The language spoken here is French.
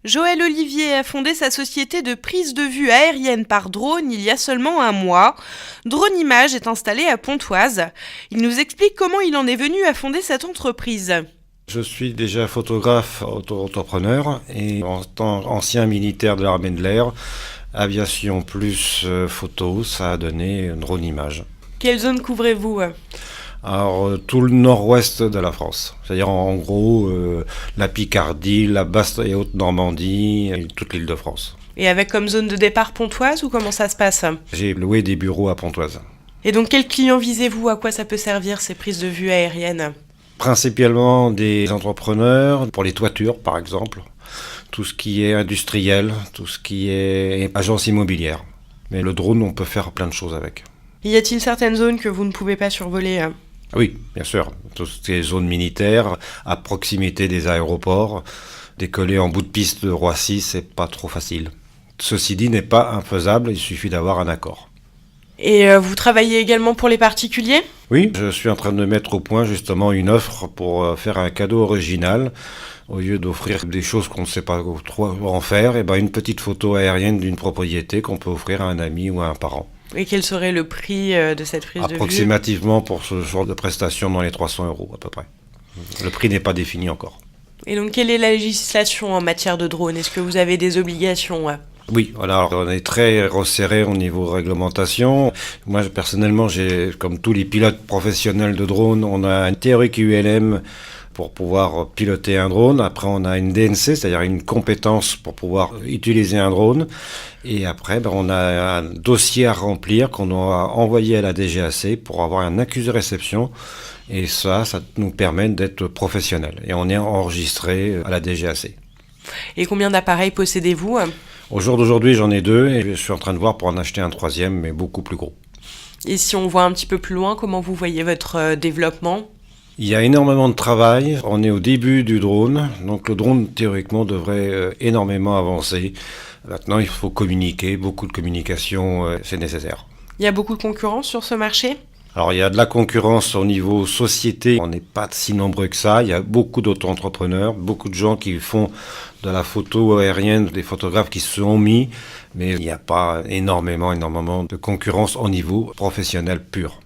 Joël Olivier a fondé sa société de prise de vue aérienne par drone il y a seulement un mois. Drone Image est installé à Pontoise. Il nous explique comment il en est venu à fonder cette entreprise. Je suis déjà photographe auto-entrepreneur et en tant qu'ancien militaire de l'armée de l'air, aviation plus photo, ça a donné Drone Image. Quelle zone couvrez-vous? Alors tout le nord-ouest de la France, c'est-à-dire en gros la Picardie, la Basse et Haute-Normandie et toute l'île de France. Et avec comme zone de départ Pontoise ou comment ça se passe? J'ai loué des bureaux à Pontoise. Et donc quel client visez-vous? À quoi ça peut servir ces prises de vue aériennes? Principalement des entrepreneurs pour les toitures par exemple, tout ce qui est industriel, tout ce qui est agence immobilière. Mais le drone, on peut faire plein de choses avec. Y a-t-il certaines zones que vous ne pouvez pas survoler? Oui, bien sûr. Toutes ces zones militaires, à proximité des aéroports, décoller en bout de piste de Roissy, c'est pas trop facile. Ceci dit, n'est pas infaisable, il suffit d'avoir un accord. Et vous travaillez également pour les particuliers? Oui, je suis en train de mettre au point justement une offre pour faire un cadeau original. Au lieu d'offrir des choses qu'on ne sait pas trop en faire, et ben une petite photo aérienne d'une propriété qu'on peut offrir à un ami ou à un parent. Et quel serait le prix de cette prise de vue? Approximativement pour ce genre de prestation dans les 300 € à peu près. Le prix n'est pas défini encore. Et donc quelle est la législation en matière de drone? Est-ce que vous avez des obligations? Oui, alors on est très resserré au niveau réglementation. Moi personnellement, comme tous les pilotes professionnels de drone, on a une théorique ULM pour pouvoir piloter un drone. Après, on a une DNC, c'est-à-dire une compétence pour pouvoir utiliser un drone. Et après, on a un dossier à remplir qu'on doit envoyer à la DGAC pour avoir un accusé de réception. Et ça nous permet d'être professionnels. Et on est enregistré à la DGAC. Et combien d'appareils possédez-vous? Au jour d'aujourd'hui, j'en ai 2 et je suis en train de voir pour en acheter un 3e, mais beaucoup plus gros. Et si on voit un petit peu plus loin, comment vous voyez votre développement? Il y a énormément de travail, on est au début du drone, donc le drone théoriquement devrait énormément avancer. Maintenant il faut communiquer, beaucoup de communication, c'est nécessaire. Il y a beaucoup de concurrence sur ce marché? Alors il y a de la concurrence au niveau société, on n'est pas si nombreux que ça, il y a beaucoup d'auto-entrepreneurs, beaucoup de gens qui font de la photo aérienne, des photographes qui se sont mis, mais il n'y a pas énormément de concurrence au niveau professionnel pur.